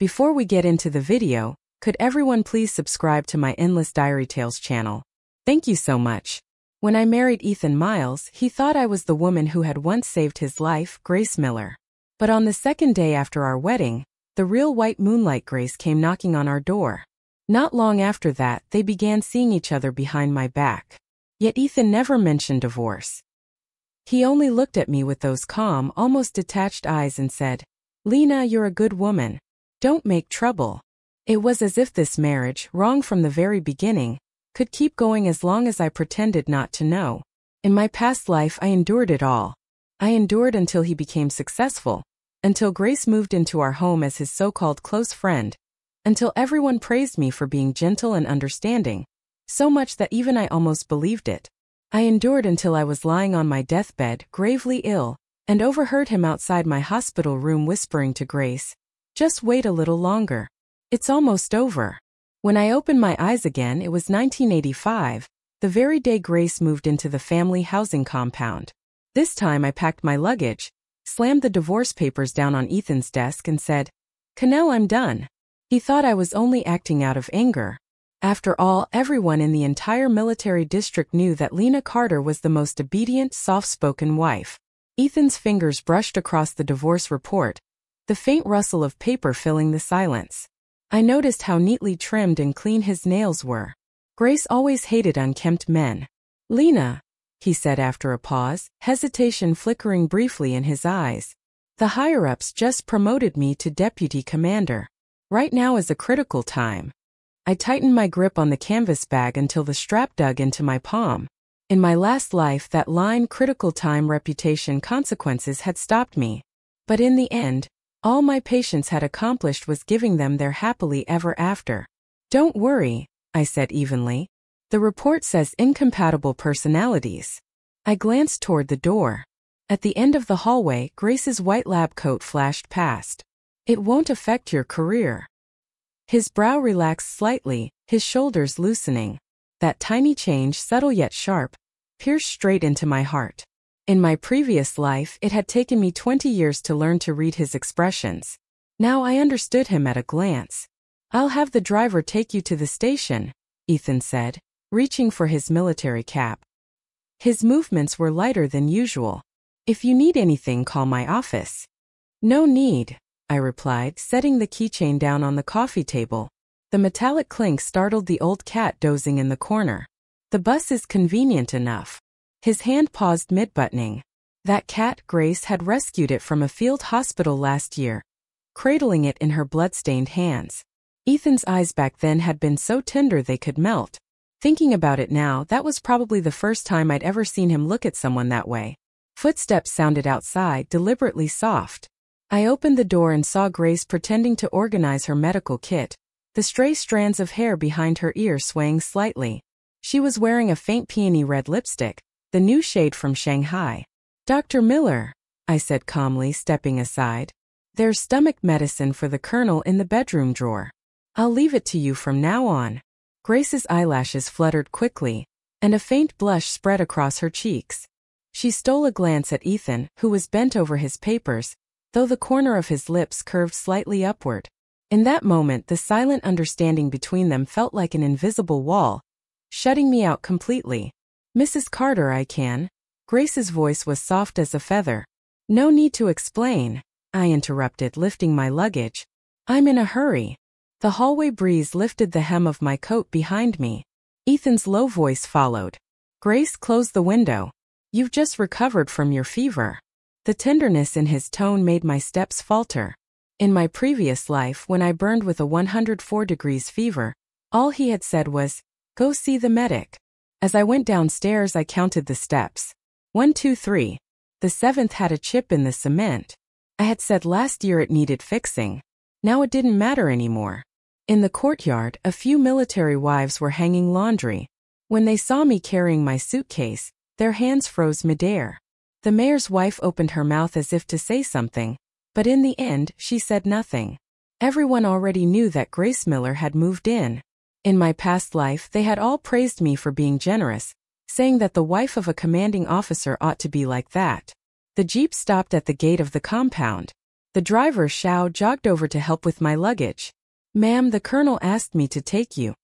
Before we get into the video, could everyone please subscribe to my Endless Diary Tales channel? Thank you so much. When I married Ethan Miles, he thought I was the woman who had once saved his life, Grace Miller. But on the second day after our wedding, the real white moonlight Grace came knocking on our door. Not long after that, they began seeing each other behind my back. Yet Ethan never mentioned divorce. He only looked at me with those calm, almost detached eyes and said, "Lena, you're a good woman. Don't make trouble." It was as if this marriage, wrong from the very beginning, could keep going as long as I pretended not to know. In my past life, I endured it all. I endured until he became successful, until Grace moved into our home as his so-called close friend, until everyone praised me for being gentle and understanding, so much that even I almost believed it. I endured until I was lying on my deathbed, gravely ill, and overheard him outside my hospital room whispering to Grace, "Just wait a little longer. It's almost over." When I opened my eyes again, it was 1985, the very day Grace moved into the family housing compound. This time I packed my luggage, slammed the divorce papers down on Ethan's desk and said, "Cannell, I'm done." He thought I was only acting out of anger. After all, everyone in the entire military district knew that Lena Carter was the most obedient, soft-spoken wife. Ethan's fingers brushed across the divorce report, the faint rustle of paper filling the silence. I noticed how neatly trimmed and clean his nails were. Grace always hated unkempt men. "Lena," he said after a pause, hesitation flickering briefly in his eyes, "the higher-ups just promoted me to deputy commander. Right now is a critical time." I tightened my grip on the canvas bag until the strap dug into my palm. In my last life, that line, critical time, reputation, consequences, had stopped me. But in the end, all my patients had accomplished was giving them their happily ever after. "Don't worry," I said evenly. "The report says incompatible personalities." I glanced toward the door. At the end of the hallway, Grace's white lab coat flashed past. "It won't affect your career." His brow relaxed slightly, his shoulders loosening. That tiny change, subtle yet sharp, pierced straight into my heart. In my previous life, it had taken me 20 years to learn to read his expressions. Now I understood him at a glance. "I'll have the driver take you to the station," Ethan said, reaching for his military cap. His movements were lighter than usual. "If you need anything, call my office." "No need," I replied, setting the keychain down on the coffee table. The metallic clink startled the old cat dozing in the corner. "The bus is convenient enough." His hand paused mid-buttoning. That cat, Grace, had rescued it from a field hospital last year, cradling it in her blood-stained hands. Ethan's eyes back then had been so tender they could melt. Thinking about it now, that was probably the first time I'd ever seen him look at someone that way. Footsteps sounded outside, deliberately soft. I opened the door and saw Grace pretending to organize her medical kit, the stray strands of hair behind her ear swaying slightly. She was wearing a faint peony red lipstick, the new shade from Shanghai. "Dr. Miller," I said calmly, stepping aside. "There's stomach medicine for the colonel in the bedroom drawer. I'll leave it to you from now on." Grace's eyelashes fluttered quickly, and a faint blush spread across her cheeks. She stole a glance at Ethan, who was bent over his papers, though the corner of his lips curved slightly upward. In that moment, the silent understanding between them felt like an invisible wall, shutting me out completely. "Mrs. Carter, I can." Grace's voice was soft as a feather. "No need to explain," I interrupted, lifting my luggage. "I'm in a hurry." The hallway breeze lifted the hem of my coat behind me. Ethan's low voice followed. "Grace, close the window. You've just recovered from your fever." The tenderness in his tone made my steps falter. In my previous life, when I burned with a 104 degrees fever, all he had said was, "Go see the medic." As I went downstairs, I counted the steps. 1, 2, 3. The 7th had a chip in the cement. I had said last year it needed fixing. Now it didn't matter anymore. In the courtyard, a few military wives were hanging laundry. When they saw me carrying my suitcase, their hands froze midair. The mayor's wife opened her mouth as if to say something, but in the end, she said nothing. Everyone already knew that Grace Miller had moved in. In my past life, they had all praised me for being generous, saying that the wife of a commanding officer ought to be like that. The jeep stopped at the gate of the compound. The driver, Xiao, jogged over to help with my luggage. "Ma'am, the colonel asked me to take you.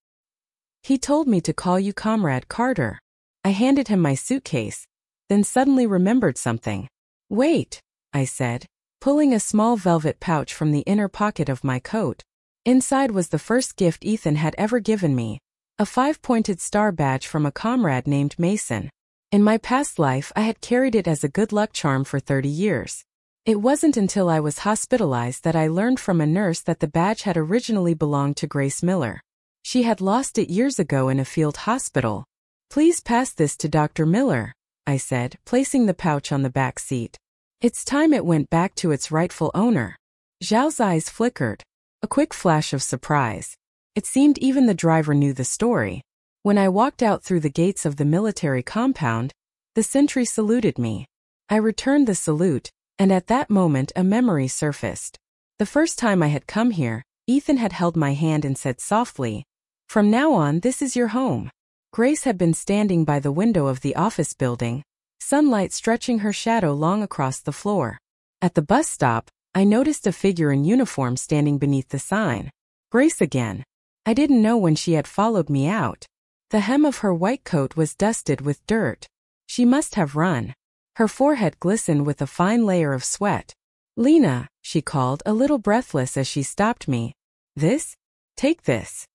He told me to call you Comrade Carter." I handed him my suitcase, then suddenly remembered something. "Wait," I said, pulling a small velvet pouch from the inner pocket of my coat. Inside was the first gift Ethan had ever given me, a 5-pointed star badge from a comrade named Mason. In my past life, I had carried it as a good luck charm for 30 years. It wasn't until I was hospitalized that I learned from a nurse that the badge had originally belonged to Grace Miller. She had lost it years ago in a field hospital. "Please pass this to Dr. Miller," I said, placing the pouch on the back seat. "It's time it went back to its rightful owner." Zhao's eyes flickered. A quick flash of surprise. It seemed even the driver knew the story. When I walked out through the gates of the military compound, the sentry saluted me. I returned the salute, and at that moment a memory surfaced. The first time I had come here, Ethan had held my hand and said softly, "From now on, this is your home." Grace had been standing by the window of the office building, sunlight stretching her shadow long across the floor. At the bus stop, I noticed a figure in uniform standing beneath the sign. Grace again. I didn't know when she had followed me out. The hem of her white coat was dusted with dirt. She must have run. Her forehead glistened with a fine layer of sweat. "Lena," she called, a little breathless as she stopped me. "This? Take this."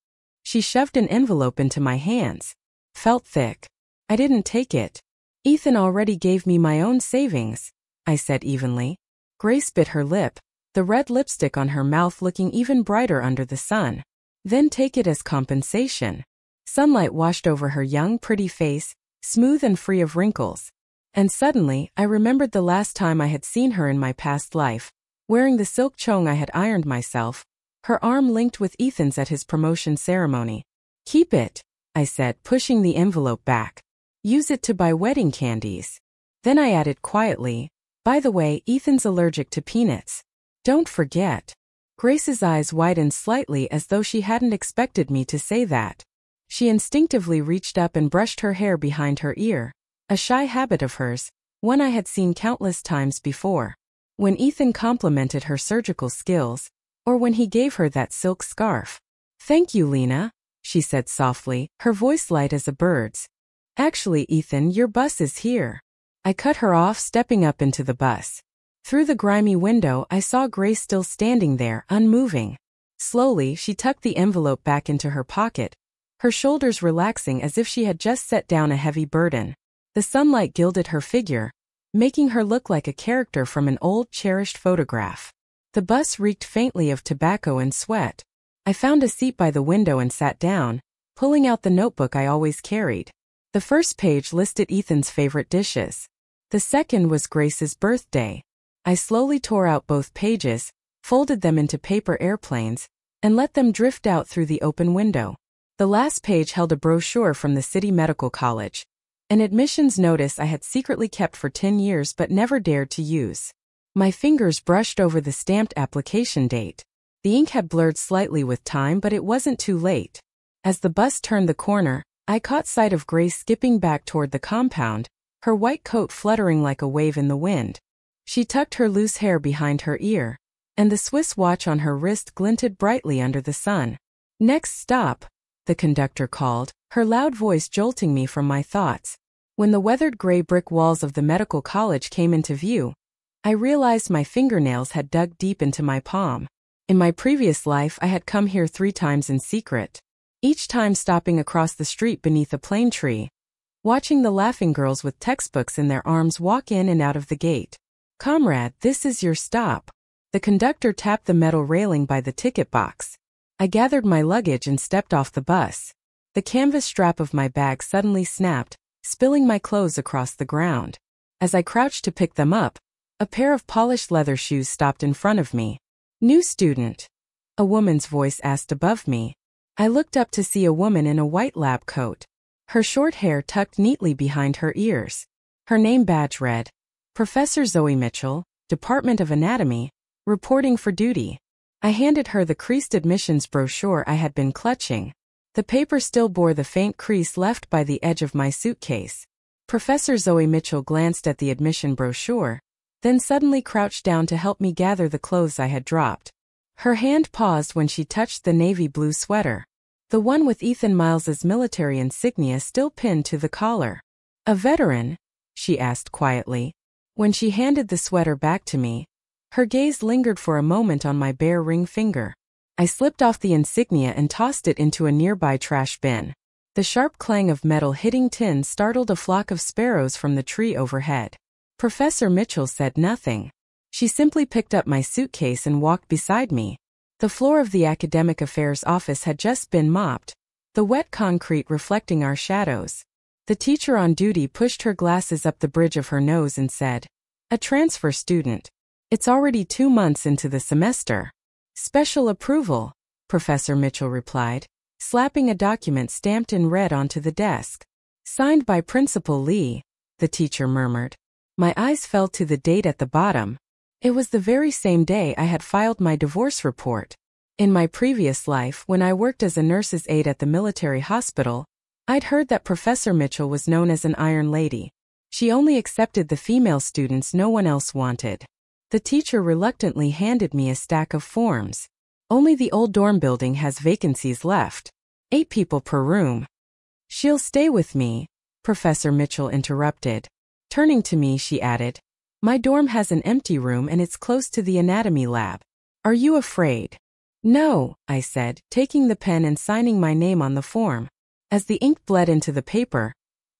She shoved an envelope into my hands. Felt thick. I didn't take it. "Ethan already gave me my own savings," I said evenly. Grace bit her lip, the red lipstick on her mouth looking even brighter under the sun. "Then take it as compensation." Sunlight washed over her young, pretty face, smooth and free of wrinkles. And suddenly, I remembered the last time I had seen her in my past life, wearing the silk chong I had ironed myself, her arm linked with Ethan's at his promotion ceremony. "Keep it," I said, pushing the envelope back. "Use it to buy wedding candies." Then I added quietly, "By the way, Ethan's allergic to peanuts. Don't forget." Grace's eyes widened slightly as though she hadn't expected me to say that. She instinctively reached up and brushed her hair behind her ear, a shy habit of hers, one I had seen countless times before. When Ethan complimented her surgical skills, or when he gave her that silk scarf. "Thank you, Lena," she said softly, her voice light as a bird's. "Actually, Ethan, your bus is here." I cut her off, stepping up into the bus. Through the grimy window, I saw Grace still standing there, unmoving. Slowly, she tucked the envelope back into her pocket, her shoulders relaxing as if she had just set down a heavy burden. The sunlight gilded her figure, making her look like a character from an old, cherished photograph. The bus reeked faintly of tobacco and sweat. I found a seat by the window and sat down, pulling out the notebook I always carried. The first page listed Ethan's favorite dishes. The second was Grace's birthday. I slowly tore out both pages, folded them into paper airplanes, and let them drift out through the open window. The last page held a brochure from the City Medical College, an admissions notice I had secretly kept for 10 years but never dared to use. My fingers brushed over the stamped application date. The ink had blurred slightly with time, but it wasn't too late. As the bus turned the corner, I caught sight of Grace skipping back toward the compound, her white coat fluttering like a wave in the wind. She tucked her loose hair behind her ear, and the Swiss watch on her wrist glinted brightly under the sun. "Next stop," the conductor called, her loud voice jolting me from my thoughts. When the weathered gray brick walls of the medical college came into view, I realized my fingernails had dug deep into my palm. In my previous life, I had come here 3 times in secret, each time stopping across the street beneath a plane tree, watching the laughing girls with textbooks in their arms walk in and out of the gate. "Comrade, this is your stop." The conductor tapped the metal railing by the ticket box. I gathered my luggage and stepped off the bus. The canvas strap of my bag suddenly snapped, spilling my clothes across the ground. As I crouched to pick them up, a pair of polished leather shoes stopped in front of me. "New student?" a woman's voice asked above me. I looked up to see a woman in a white lab coat, her short hair tucked neatly behind her ears. Her name badge read, Professor Zoe Mitchell, Department of Anatomy, reporting for duty. I handed her the creased admissions brochure I had been clutching. The paper still bore the faint crease left by the edge of my suitcase. Professor Zoe Mitchell glanced at the admission brochure, then suddenly crouched down to help me gather the clothes I had dropped. Her hand paused when she touched the navy blue sweater. The one with Ethan Miles's military insignia still pinned to the collar. "A veteran?" she asked quietly. When she handed the sweater back to me, her gaze lingered for a moment on my bare ring finger. I slipped off the insignia and tossed it into a nearby trash bin. The sharp clang of metal hitting tin startled a flock of sparrows from the tree overhead. Professor Mitchell said nothing. She simply picked up my suitcase and walked beside me. The floor of the academic affairs office had just been mopped, the wet concrete reflecting our shadows. The teacher on duty pushed her glasses up the bridge of her nose and said, "A transfer student. It's already 2 months into the semester." "Special approval," Professor Mitchell replied, slapping a document stamped in red onto the desk. "Signed by Principal Lee," the teacher murmured. My eyes fell to the date at the bottom. It was the very same day I had filed my divorce report. In my previous life, when I worked as a nurse's aide at the military hospital, I'd heard that Professor Mitchell was known as an Iron Lady. She only accepted the female students no one else wanted. The teacher reluctantly handed me a stack of forms. "Only the old dorm building has vacancies left. 8 people per room." "She'll stay with me," Professor Mitchell interrupted. Turning to me, she added, "My dorm has an empty room and it's close to the anatomy lab. Are you afraid?" "No," I said, taking the pen and signing my name on the form. As the ink bled into the paper,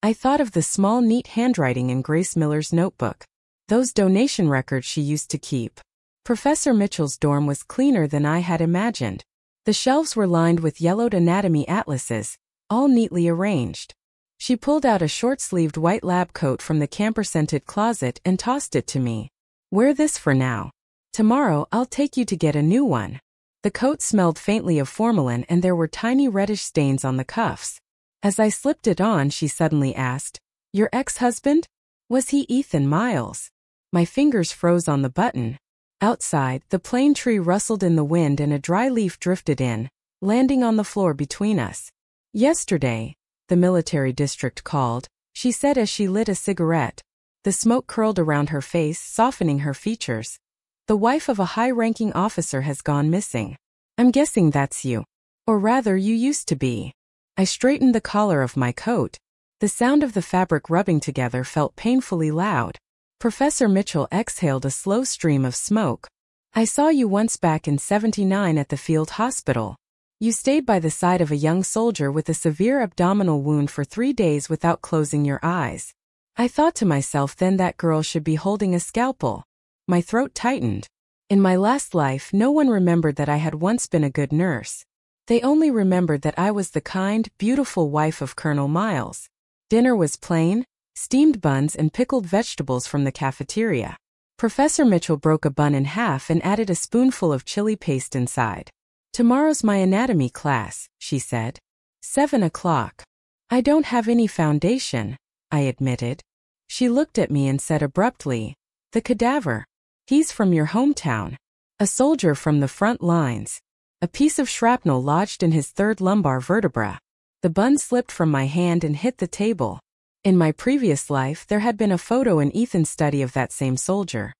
I thought of the small, neat handwriting in Grace Miller's notebook. Those donation records she used to keep. Professor Mitchell's dorm was cleaner than I had imagined. The shelves were lined with yellowed anatomy atlases, all neatly arranged. She pulled out a short-sleeved white lab coat from the camper-scented closet and tossed it to me. "Wear this for now. Tomorrow I'll take you to get a new one." The coat smelled faintly of formalin and there were tiny reddish stains on the cuffs. As I slipped it on, she suddenly asked, "Your ex-husband? Was he Ethan Miles?" My fingers froze on the button. Outside, the plane tree rustled in the wind and a dry leaf drifted in, landing on the floor between us. "Yesterday," the military district called, she said as she lit a cigarette. The smoke curled around her face, softening her features. "The wife of a high-ranking officer has gone missing. I'm guessing that's you. Or rather, you used to be." I straightened the collar of my coat. The sound of the fabric rubbing together felt painfully loud. Professor Mitchell exhaled a slow stream of smoke. "I saw you once back in '79 at the field hospital. You stayed by the side of a young soldier with a severe abdominal wound for 3 days without closing your eyes. I thought to myself then that girl should be holding a scalpel." My throat tightened. In my last life, no one remembered that I had once been a good nurse. They only remembered that I was the kind, beautiful wife of Colonel Miles. Dinner was plain, steamed buns and pickled vegetables from the cafeteria. Professor Mitchell broke a bun in half and added a spoonful of chili paste inside. "Tomorrow's my anatomy class," she said. 7 o'clock. "I don't have any foundation," I admitted. She looked at me and said abruptly, "The cadaver. He's from your hometown. A soldier from the front lines. A piece of shrapnel lodged in his 3rd lumbar vertebra." The bun slipped from my hand and hit the table. In my previous life, there had been a photo in Ethan's study of that same soldier.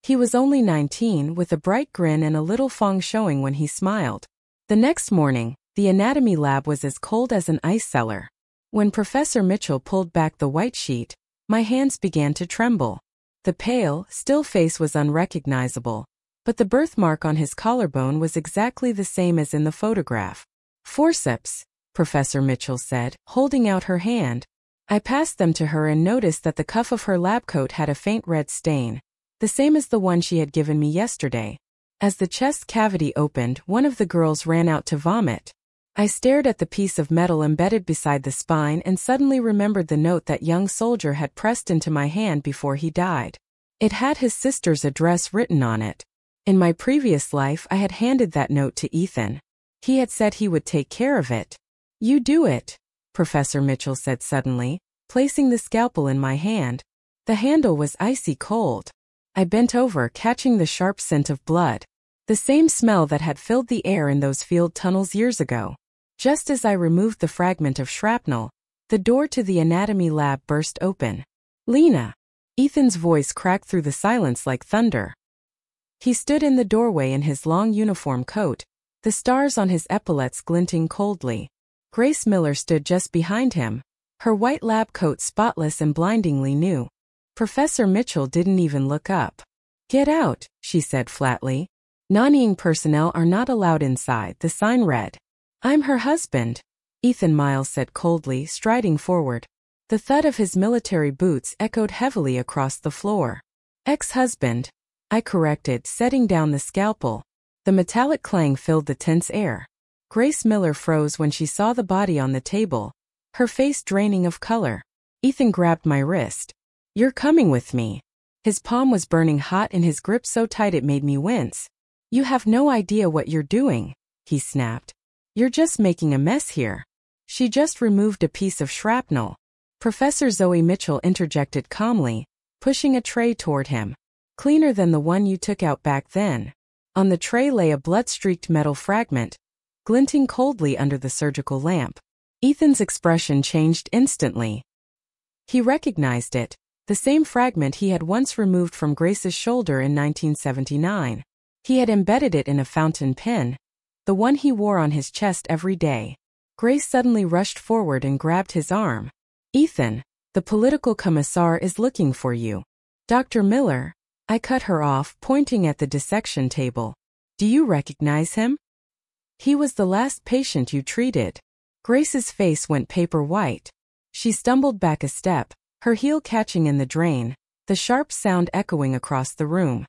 He was only 19, with a bright grin and a little fong showing when he smiled. The next morning, the anatomy lab was as cold as an ice cellar. When Professor Mitchell pulled back the white sheet, my hands began to tremble. The pale, still face was unrecognizable, but the birthmark on his collarbone was exactly the same as in the photograph. "Forceps," Professor Mitchell said, holding out her hand. I passed them to her and noticed that the cuff of her lab coat had a faint red stain, the same as the one she had given me yesterday. As the chest cavity opened, one of the girls ran out to vomit. I stared at the piece of metal embedded beside the spine and suddenly remembered the note that young soldier had pressed into my hand before he died. It had his sister's address written on it. In my previous life, I had handed that note to Ethan. He had said he would take care of it. "You do it," Professor Mitchell said suddenly, placing the scalpel in my hand. The handle was icy cold. I bent over, catching the sharp scent of blood. The same smell that had filled the air in those field tunnels years ago. Just as I removed the fragment of shrapnel, the door to the anatomy lab burst open. "Lena!" Ethan's voice cracked through the silence like thunder. He stood in the doorway in his long uniform coat, the stars on his epaulets glinting coldly. Grace Miller stood just behind him, her white lab coat spotless and blindingly new. Professor Mitchell didn't even look up. "Get out," she said flatly. "Non-ENG personnel are not allowed inside," the sign read. "I'm her husband," Ethan Miles said coldly, striding forward. The thud of his military boots echoed heavily across the floor. "Ex-husband," I corrected, setting down the scalpel. The metallic clang filled the tense air. Grace Miller froze when she saw the body on the table, her face draining of color. Ethan grabbed my wrist. "You're coming with me." His palm was burning hot and his grip so tight it made me wince. "You have no idea what you're doing," he snapped. "You're just making a mess here." "She just removed a piece of shrapnel," Professor Zoe Mitchell interjected calmly, pushing a tray toward him. "Cleaner than the one you took out back then." On the tray lay a blood-streaked metal fragment, glinting coldly under the surgical lamp. Ethan's expression changed instantly. He recognized it, the same fragment he had once removed from Grace's shoulder in 1979. He had embedded it in a fountain pen, the one he wore on his chest every day. Grace suddenly rushed forward and grabbed his arm. "Ethan, the political commissar is looking for you." "Dr. Miller," I cut her off, pointing at the dissection table. "Do you recognize him? He was the last patient you treated." Grace's face went paper white. She stumbled back a step, her heel catching in the drain, the sharp sound echoing across the room.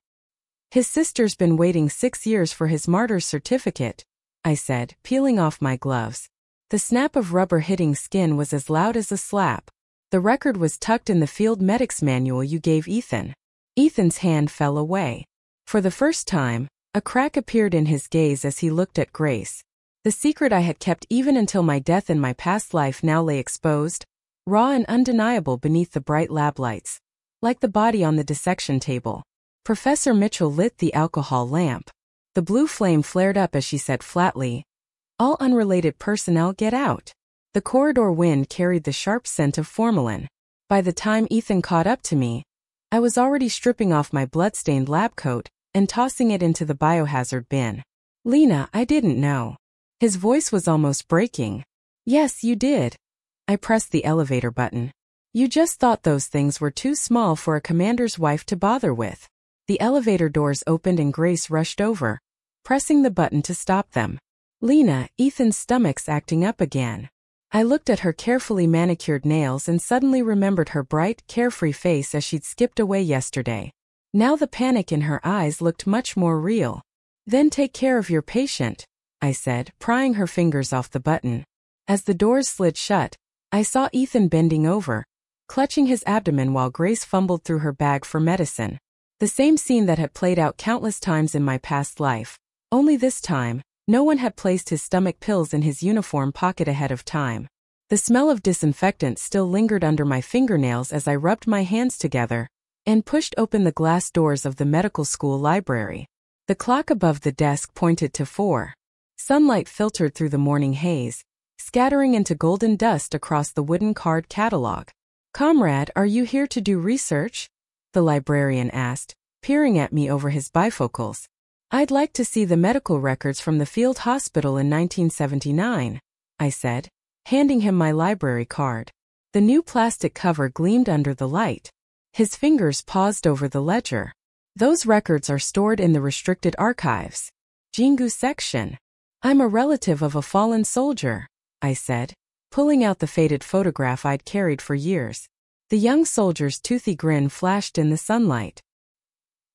"His sister's been waiting 6 years for his martyr's certificate," I said, peeling off my gloves. The snap of rubber hitting skin was as loud as a slap. "The record was tucked in the field medic's manual you gave Ethan." Ethan's hand fell away. For the first time, a crack appeared in his gaze as he looked at Grace. The secret I had kept even until my death in my past life now lay exposed, raw and undeniable beneath the bright lab lights, like the body on the dissection table. Professor Mitchell lit the alcohol lamp. The blue flame flared up as she said flatly, "All unrelated personnel get out." The corridor wind carried the sharp scent of formalin. By the time Ethan caught up to me, I was already stripping off my blood-stained lab coat and tossing it into the biohazard bin. "Lena, I didn't know." His voice was almost breaking. "Yes, you did." I pressed the elevator button. "You just thought those things were too small for a commander's wife to bother with." The elevator doors opened and Grace rushed over, pressing the button to stop them. "Lena, Ethan's stomach's acting up again." I looked at her carefully manicured nails and suddenly remembered her bright, carefree face as she'd skipped away yesterday. Now the panic in her eyes looked much more real. "Then take care of your patient," I said, prying her fingers off the button. As the doors slid shut, I saw Ethan bending over, clutching his abdomen while Grace fumbled through her bag for medicine. The same scene that had played out countless times in my past life. Only this time, no one had placed his stomach pills in his uniform pocket ahead of time. The smell of disinfectant still lingered under my fingernails as I rubbed my hands together and pushed open the glass doors of the medical school library. The clock above the desk pointed to 4. Sunlight filtered through the morning haze, scattering into golden dust across the wooden card catalog. "Comrade, are you here to do research?" the librarian asked, peering at me over his bifocals. "I'd like to see the medical records from the field hospital in 1979, I said, handing him my library card. The new plastic cover gleamed under the light. His fingers paused over the ledger. "Those records are stored in the restricted archives. Jingu section." "I'm a relative of a fallen soldier," I said, pulling out the faded photograph I'd carried for years. The young soldier's toothy grin flashed in the sunlight.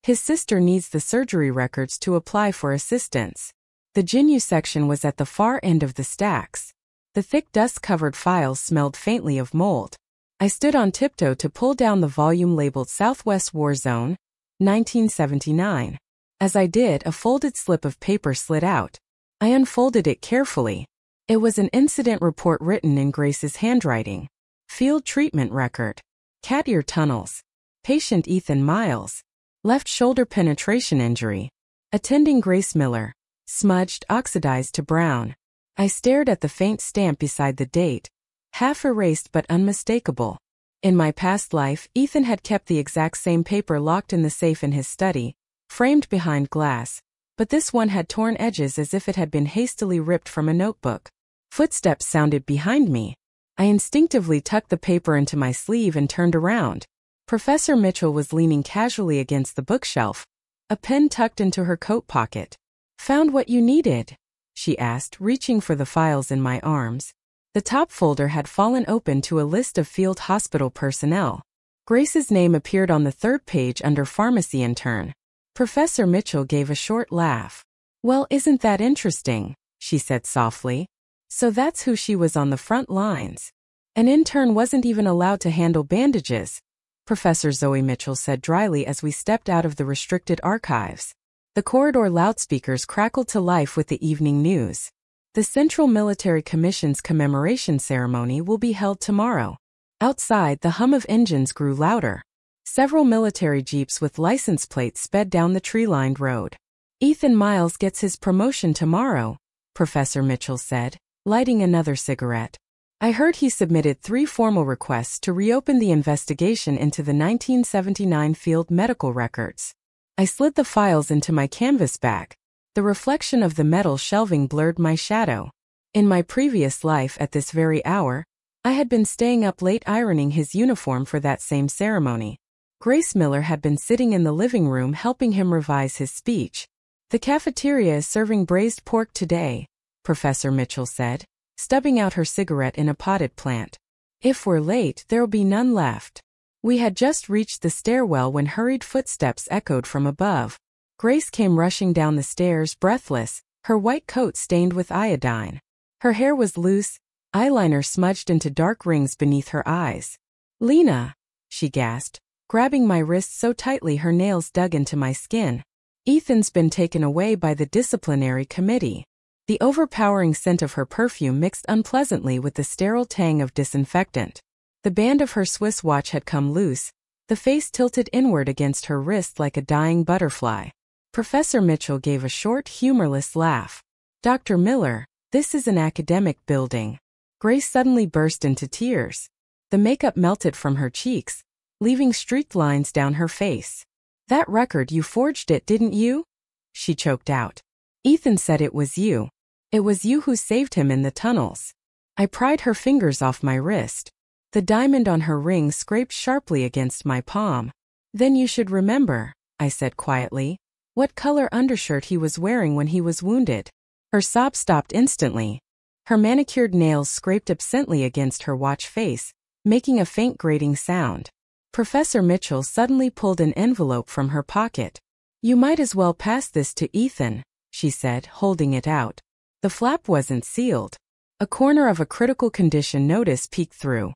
"His sister needs the surgery records to apply for assistance." The Jingu section was at the far end of the stacks. The thick dust-covered files smelled faintly of mold. I stood on tiptoe to pull down the volume labeled Southwest War Zone, 1979. As I did, a folded slip of paper slid out. I unfolded it carefully. It was an incident report written in Grace's handwriting. Field treatment record. Cat ear tunnels. Patient Ethan Miles. Left shoulder penetration injury. Attending Grace Miller. Smudged, oxidized to brown. I stared at the faint stamp beside the date, half erased but unmistakable. In my past life, Ethan had kept the exact same paper locked in the safe in his study, framed behind glass, but this one had torn edges as if it had been hastily ripped from a notebook. Footsteps sounded behind me. I instinctively tucked the paper into my sleeve and turned around. Professor Mitchell was leaning casually against the bookshelf, a pen tucked into her coat pocket. "Found what you needed?" she asked, reaching for the files in my arms. The top folder had fallen open to a list of field hospital personnel. Grace's name appeared on the third page under pharmacy intern. Professor Mitchell gave a short laugh. "Well, isn't that interesting?" she said softly. "So that's who she was on the front lines. An intern wasn't even allowed to handle bandages," Professor Zoe Mitchell said dryly as we stepped out of the restricted archives. The corridor loudspeakers crackled to life with the evening news. The Central Military Commission's commemoration ceremony will be held tomorrow. Outside, the hum of engines grew louder. Several military jeeps with license plates sped down the tree-lined road. "Ethan Miles gets his promotion tomorrow," Professor Mitchell said, lighting another cigarette. "I heard he submitted 3 formal requests to reopen the investigation into the 1979 field medical records." I slid the files into my canvas bag. The reflection of the metal shelving blurred my shadow. In my previous life at this very hour, I had been staying up late ironing his uniform for that same ceremony. Grace Miller had been sitting in the living room helping him revise his speech. "The cafeteria is serving braised pork today," Professor Mitchell said, stubbing out her cigarette in a potted plant. "If we're late, there'll be none left." We had just reached the stairwell when hurried footsteps echoed from above. Grace came rushing down the stairs, breathless, her white coat stained with iodine. Her hair was loose, eyeliner smudged into dark rings beneath her eyes. "Lena," she gasped, grabbing my wrist so tightly her nails dug into my skin. "Ethan's been taken away by the disciplinary committee." The overpowering scent of her perfume mixed unpleasantly with the sterile tang of disinfectant. The band of her Swiss watch had come loose, the face tilted inward against her wrist like a dying butterfly. Professor Mitchell gave a short, humorless laugh. "Dr. Miller, this is an academic building." Grace suddenly burst into tears. The makeup melted from her cheeks, leaving streaked lines down her face. "That record, you forged it, didn't you?" she choked out. "Ethan said it was you. It was you who saved him in the tunnels." I pried her fingers off my wrist. The diamond on her ring scraped sharply against my palm. "Then you should remember," I said quietly, "what color undershirt he was wearing when he was wounded." Her sob stopped instantly. Her manicured nails scraped absently against her watch face, making a faint grating sound. Professor Mitchell suddenly pulled an envelope from her pocket. "You might as well pass this to Ethan," she said, holding it out. The flap wasn't sealed. A corner of a critical condition notice peeked through.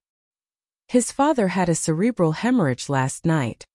"His father had a cerebral hemorrhage last night.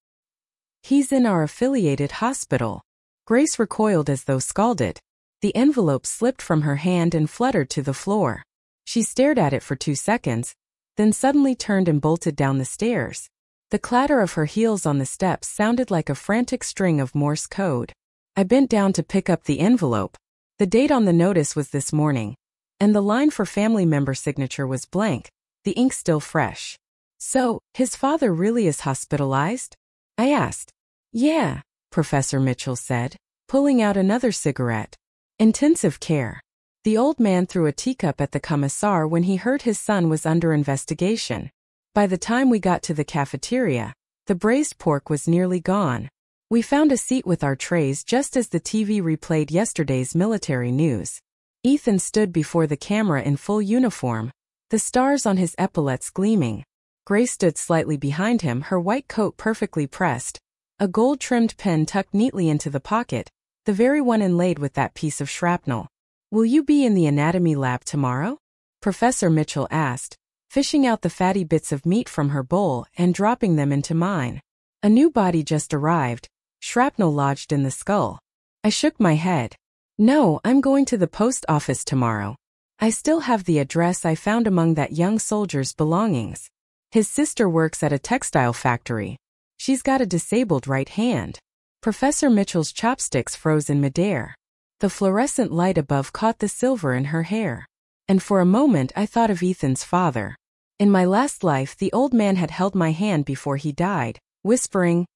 He's in our affiliated hospital." Grace recoiled as though scalded. The envelope slipped from her hand and fluttered to the floor. She stared at it for 2 seconds, then suddenly turned and bolted down the stairs. The clatter of her heels on the steps sounded like a frantic string of Morse code. I bent down to pick up the envelope. The date on the notice was this morning, and the line for family member signature was blank, the ink still fresh. "So, his father really is hospitalized?" I asked. "Yeah," Professor Mitchell said, pulling out another cigarette. "Intensive care." The old man threw a teacup at the commissar when he heard his son was under investigation. By the time we got to the cafeteria, the braised pork was nearly gone. We found a seat with our trays just as the TV replayed yesterday's military news. Ethan stood before the camera in full uniform, the stars on his epaulets gleaming. Grace stood slightly behind him, her white coat perfectly pressed, a gold-trimmed pen tucked neatly into the pocket, the very one inlaid with that piece of shrapnel. "Will you be in the anatomy lab tomorrow?" Professor Mitchell asked, fishing out the fatty bits of meat from her bowl and dropping them into mine. A new body just arrived, shrapnel lodged in the skull. I shook my head. "No, I'm going to the post office tomorrow. I still have the address I found among that young soldier's belongings. His sister works at a textile factory. She's got a disabled right hand." Professor Mitchell's chopsticks froze in midair. The fluorescent light above caught the silver in her hair. And for a moment I thought of Ethan's father. In my last life, the old man had held my hand before he died, whispering,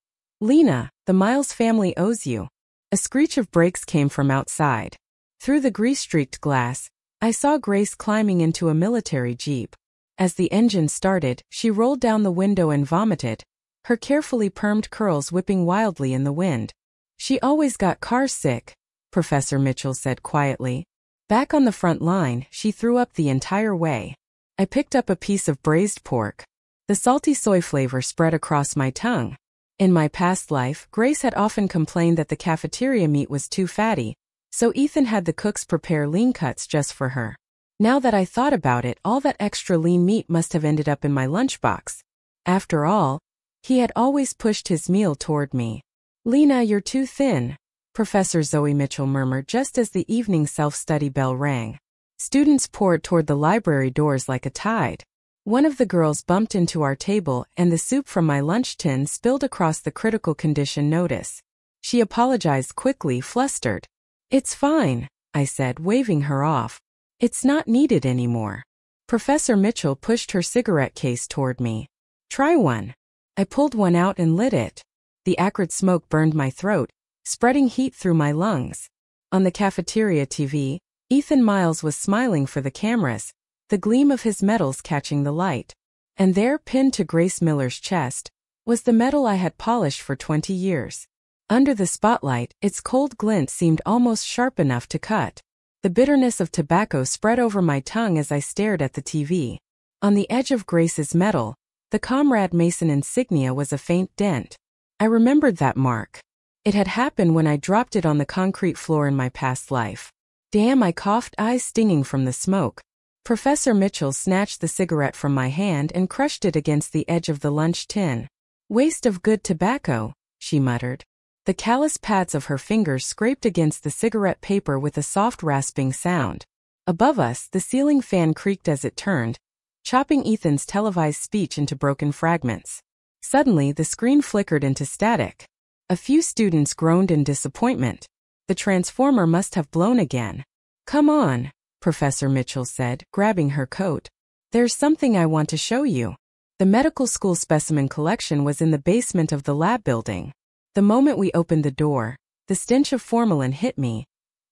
"Lena, the Miles family owes you." A screech of brakes came from outside. Through the grease-streaked glass, I saw Grace climbing into a military jeep. As the engine started, she rolled down the window and vomited, her carefully permed curls whipping wildly in the wind. "She always got car sick," Professor Mitchell said quietly. Back on the front line, she threw up the entire way. I picked up a piece of braised pork. The salty soy flavor spread across my tongue. In my past life, Grace had often complained that the cafeteria meat was too fatty, so Ethan had the cooks prepare lean cuts just for her. Now that I thought about it, all that extra lean meat must have ended up in my lunchbox. After all, he had always pushed his meal toward me. "Lena, you're too thin," Professor Zoe Mitchell murmured just as the evening self-study bell rang. Students poured toward the library doors like a tide. One of the girls bumped into our table and the soup from my lunch tin spilled across the critical condition notice. She apologized quickly, flustered. "It's fine," I said, waving her off. "It's not needed anymore." Professor Mitchell pushed her cigarette case toward me. "Try one." I pulled one out and lit it. The acrid smoke burned my throat, spreading heat through my lungs. On the cafeteria TV, Ethan Miles was smiling for the cameras, the gleam of his medals catching the light. And there, pinned to Grace Miller's chest, was the medal I had polished for 20 years. Under the spotlight, its cold glint seemed almost sharp enough to cut. The bitterness of tobacco spread over my tongue as I stared at the TV. On the edge of Grace's medal, the Comrade Mason insignia was a faint dent. I remembered that mark. It had happened when I dropped it on the concrete floor in my past life. "Damn," I coughed, eyes stinging from the smoke. Professor Mitchell snatched the cigarette from my hand and crushed it against the edge of the lunch tin. "Waste of good tobacco," she muttered. The callous pads of her fingers scraped against the cigarette paper with a soft rasping sound. Above us, the ceiling fan creaked as it turned, chopping Ethan's televised speech into broken fragments. Suddenly, the screen flickered into static. A few students groaned in disappointment. The transformer must have blown again. "Come on," Professor Mitchell said, grabbing her coat. "There's something I want to show you." The medical school specimen collection was in the basement of the lab building. The moment we opened the door, the stench of formalin hit me,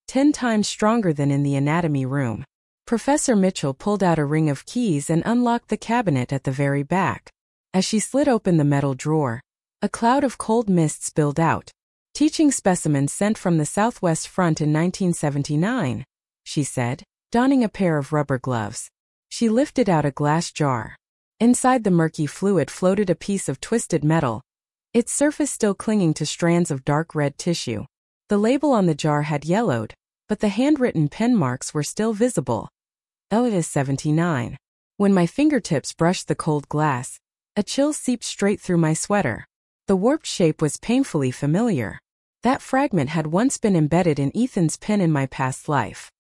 10 times stronger than in the anatomy room. Professor Mitchell pulled out a ring of keys and unlocked the cabinet at the very back. As she slid open the metal drawer, a cloud of cold mist spilled out. "Teaching specimens sent from the Southwest Front in 1979, she said, donning a pair of rubber gloves. She lifted out a glass jar. Inside the murky fluid floated a piece of twisted metal, its surface still clinging to strands of dark red tissue. The label on the jar had yellowed, but the handwritten pen marks were still visible. Elvis 79. When my fingertips brushed the cold glass, a chill seeped straight through my sweater. The warped shape was painfully familiar. That fragment had once been embedded in Ethan's pen in my past life.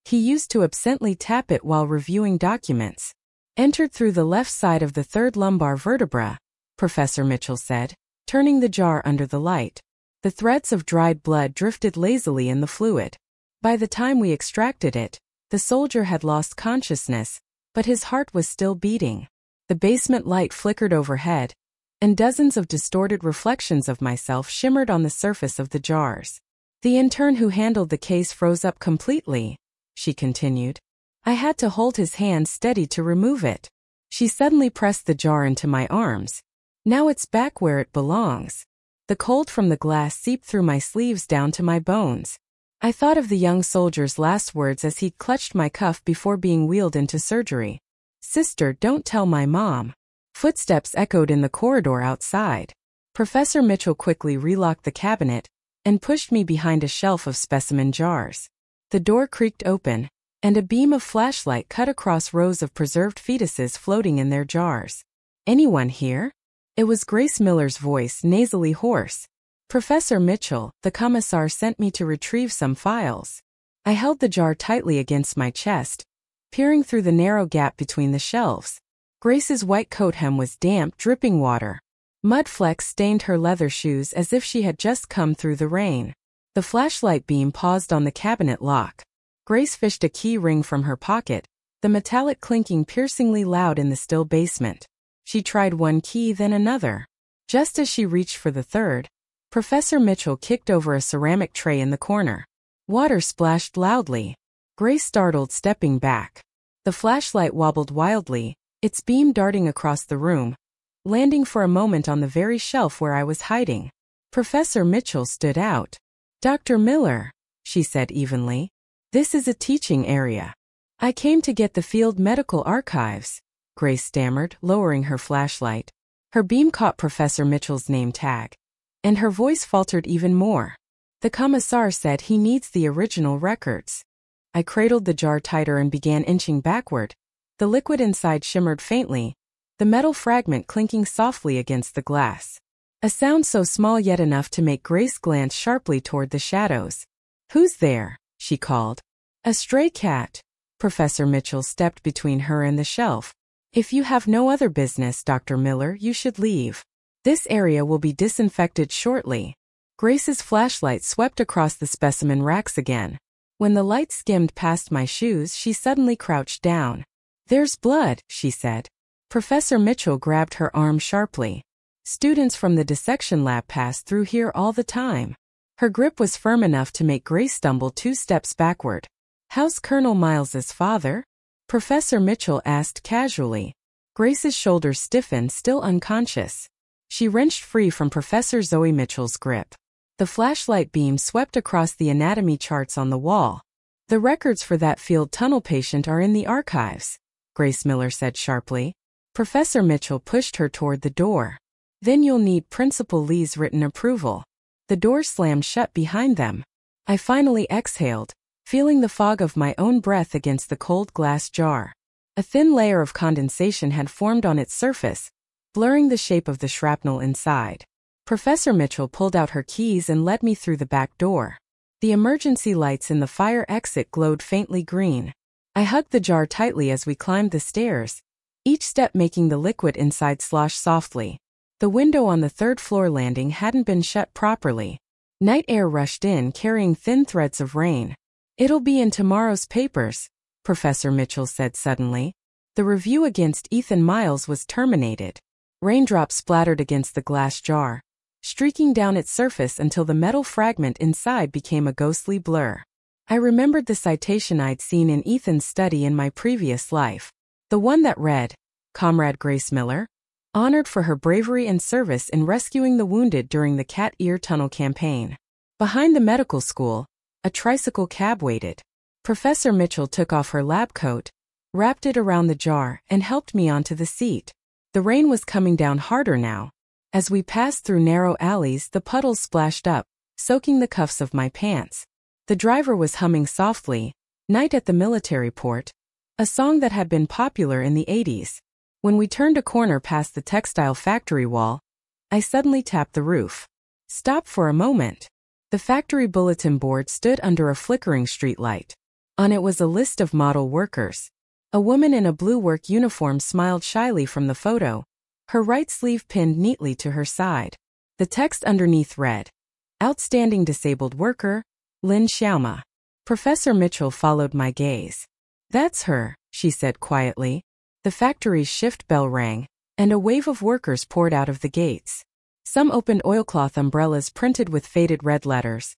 He used to absently tap it while reviewing documents. "Entered through the left side of the third lumbar vertebra," Professor Mitchell said, turning the jar under the light. The threads of dried blood drifted lazily in the fluid. By the time we extracted it, the soldier had lost consciousness, but his heart was still beating. The basement light flickered overhead, and dozens of distorted reflections of myself shimmered on the surface of the jars. "The intern who handled the case froze up completely," she continued. "I had to hold his hand steady to remove it." She suddenly pressed the jar into my arms. "Now it's back where it belongs." The cold from the glass seeped through my sleeves down to my bones. I thought of the young soldier's last words as he clutched my cuff before being wheeled into surgery. "Sister, don't tell my mom." Footsteps echoed in the corridor outside. Professor Mitchell quickly relocked the cabinet and pushed me behind a shelf of specimen jars. The door creaked open, and a beam of flashlight cut across rows of preserved fetuses floating in their jars. "Anyone here?" It was Grace Miller's voice, nasally hoarse. "Professor Mitchell, the commissar sent me to retrieve some files." I held the jar tightly against my chest, peering through the narrow gap between the shelves. Grace's white coat hem was damp, dripping water. Mud flecks stained her leather shoes as if she had just come through the rain. The flashlight beam paused on the cabinet lock. Grace fished a key ring from her pocket, the metallic clinking piercingly loud in the still basement. She tried one key then another. Just as she reached for the third, Professor Mitchell kicked over a ceramic tray in the corner. Water splashed loudly. Grace startled, stepping back. The flashlight wobbled wildly, its beam darting across the room, landing for a moment on the very shelf where I was hiding. Professor Mitchell stood out. "Dr. Miller," she said evenly, "this is a teaching area." "I came to get the field medical archives," Grace stammered, lowering her flashlight. Her beam caught Professor Mitchell's name tag, and her voice faltered even more. "The commissar said he needs the original records." I cradled the jar tighter and began inching backward. The liquid inside shimmered faintly, the metal fragment clinking softly against the glass. A sound so small yet enough to make Grace glance sharply toward the shadows. "Who's there?" she called. "A stray cat." Professor Mitchell stepped between her and the shelf. "If you have no other business, Dr. Miller, you should leave. This area will be disinfected shortly." Grace's flashlight swept across the specimen racks again. When the light skimmed past my shoes, she suddenly crouched down. "There's blood," she said. Professor Mitchell grabbed her arm sharply. "Students from the dissection lab pass through here all the time." Her grip was firm enough to make Grace stumble 2 steps backward. "How's Colonel Miles's father?" Professor Mitchell asked casually. Grace's shoulders stiffened, still unconscious. She wrenched free from Professor Zoe Mitchell's grip. The flashlight beam swept across the anatomy charts on the wall. "The records for that field tunnel patient are in the archives," Grace Miller said sharply. Professor Mitchell pushed her toward the door. "Then you'll need Principal Lee's written approval." The door slammed shut behind them. I finally exhaled, feeling the fog of my own breath against the cold glass jar. A thin layer of condensation had formed on its surface, blurring the shape of the shrapnel inside. Professor Mitchell pulled out her keys and led me through the back door. The emergency lights in the fire exit glowed faintly green. I hugged the jar tightly as we climbed the stairs, each step making the liquid inside slosh softly. The window on the 3rd floor landing hadn't been shut properly. Night air rushed in, carrying thin threads of rain. "It'll be in tomorrow's papers," Professor Mitchell said suddenly. The review against Ethan Miles was terminated. Raindrops splattered against the glass jar, streaking down its surface until the metal fragment inside became a ghostly blur. I remembered the citation I'd seen in Ethan's study in my previous life. The one that read, "Comrade Grace Miller, honored for her bravery and service in rescuing the wounded during the Cat Ear Tunnel campaign." Behind the medical school, a tricycle cab waited. Professor Mitchell took off her lab coat, wrapped it around the jar, and helped me onto the seat. The rain was coming down harder now. As we passed through narrow alleys, the puddles splashed up, soaking the cuffs of my pants. The driver was humming softly, "Night at the Military Port," a song that had been popular in the 80s. When we turned a corner past the textile factory wall, I suddenly tapped the roof. "Stop for a moment." The factory bulletin board stood under a flickering streetlight. On it was a list of model workers. A woman in a blue work uniform smiled shyly from the photo, her right sleeve pinned neatly to her side. The text underneath read, "Outstanding disabled worker, Lynn Xiaoma." Professor Mitchell followed my gaze. "That's her," she said quietly. The factory's shift bell rang, and a wave of workers poured out of the gates. Some opened oilcloth umbrellas printed with faded red letters,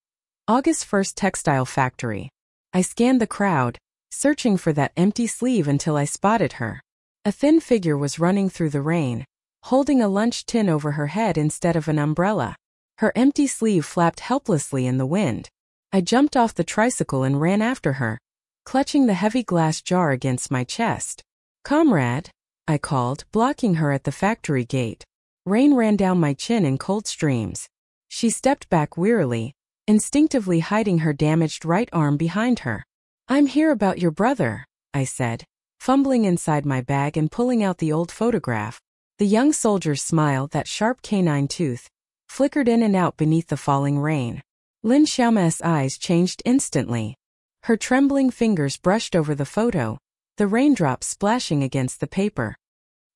"August 1st Textile Factory." I scanned the crowd, searching for that empty sleeve until I spotted her. A thin figure was running through the rain, holding a lunch tin over her head instead of an umbrella. Her empty sleeve flapped helplessly in the wind. I jumped off the tricycle and ran after her, clutching the heavy glass jar against my chest. "Comrade," I called, blocking her at the factory gate. Rain ran down my chin in cold streams. She stepped back wearily, instinctively hiding her damaged right arm behind her. "I'm here about your brother," I said, fumbling inside my bag and pulling out the old photograph. The young soldier's smile, that sharp canine tooth, flickered in and out beneath the falling rain. Lynn Xiaoma's eyes changed instantly. Her trembling fingers brushed over the photo, the raindrops splashing against the paper.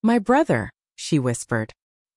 "My brother," she whispered.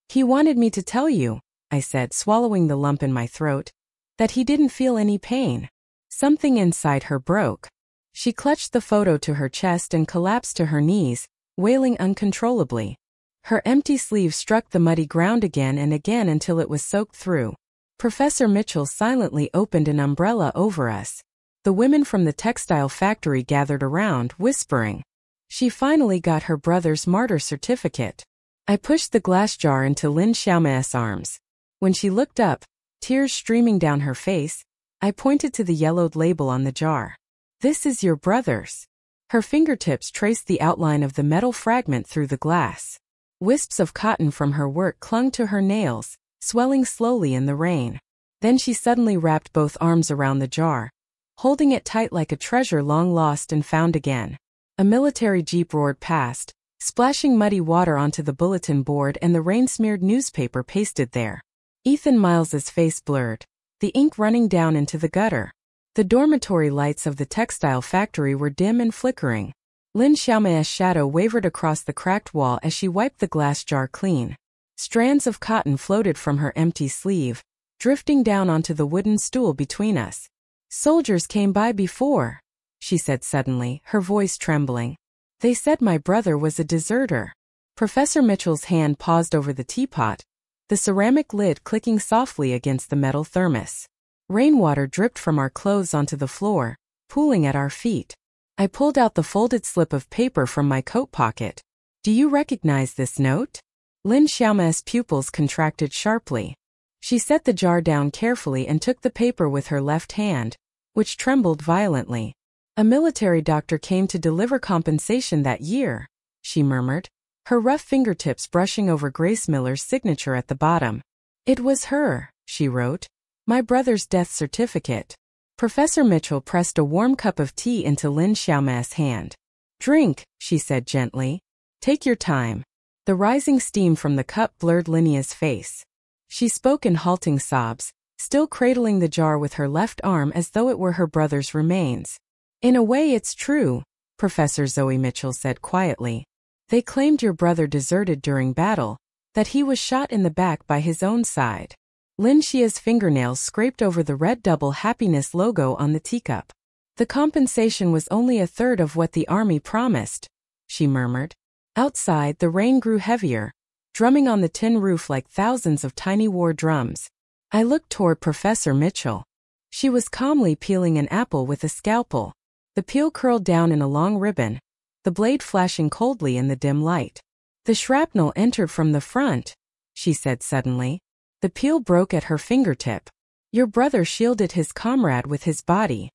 "He wanted me to tell you," I said, swallowing the lump in my throat, "that he didn't feel any pain." Something inside her broke. She clutched the photo to her chest and collapsed to her knees, wailing uncontrollably. Her empty sleeve struck the muddy ground again and again until it was soaked through. Professor Mitchell silently opened an umbrella over us. The women from the textile factory gathered around, whispering. She finally got her brother's martyr certificate. I pushed the glass jar into Lin Xiaome's arms. When she looked up, tears streaming down her face, I pointed to the yellowed label on the jar. This is your brother's. Her fingertips traced the outline of the metal fragment through the glass. Wisps of cotton from her work clung to her nails, swelling slowly in the rain. Then she suddenly wrapped both arms around the jar, holding it tight like a treasure long lost and found again. A military jeep roared past, splashing muddy water onto the bulletin board and the rain-smeared newspaper pasted there. Ethan Miles's face blurred, the ink running down into the gutter. The dormitory lights of the textile factory were dim and flickering. Lin Xiaome's shadow wavered across the cracked wall as she wiped the glass jar clean. Strands of cotton floated from her empty sleeve, drifting down onto the wooden stool between us. Soldiers came by before, she said suddenly, her voice trembling. They said my brother was a deserter. Professor Mitchell's hand paused over the teapot, the ceramic lid clicking softly against the metal thermos. Rainwater dripped from our clothes onto the floor, pooling at our feet. I pulled out the folded slip of paper from my coat pocket. Do you recognize this note? Lin Xiaome's pupils contracted sharply. She set the jar down carefully and took the paper with her left hand, which trembled violently. A military doctor came to deliver compensation that year, she murmured, her rough fingertips brushing over Grace Miller's signature at the bottom. It was her, she wrote. My brother's death certificate. Professor Mitchell pressed a warm cup of tea into Lin Xiaome's hand. Drink, she said gently. Take your time. The rising steam from the cup blurred Linnea's face. She spoke in halting sobs, still cradling the jar with her left arm as though it were her brother's remains. In a way it's true, Professor Zoe Mitchell said quietly. They claimed your brother deserted during battle, that he was shot in the back by his own side. Lin Xia's fingernails scraped over the red double happiness logo on the teacup. The compensation was only a third of what the army promised, she murmured. Outside, the rain grew heavier, drumming on the tin roof like thousands of tiny war drums. I looked toward Professor Mitchell. She was calmly peeling an apple with a scalpel. The peel curled down in a long ribbon, the blade flashing coldly in the dim light. The shrapnel entered from the front, she said suddenly. The peel broke at her fingertip. Your brother shielded his comrade with his body.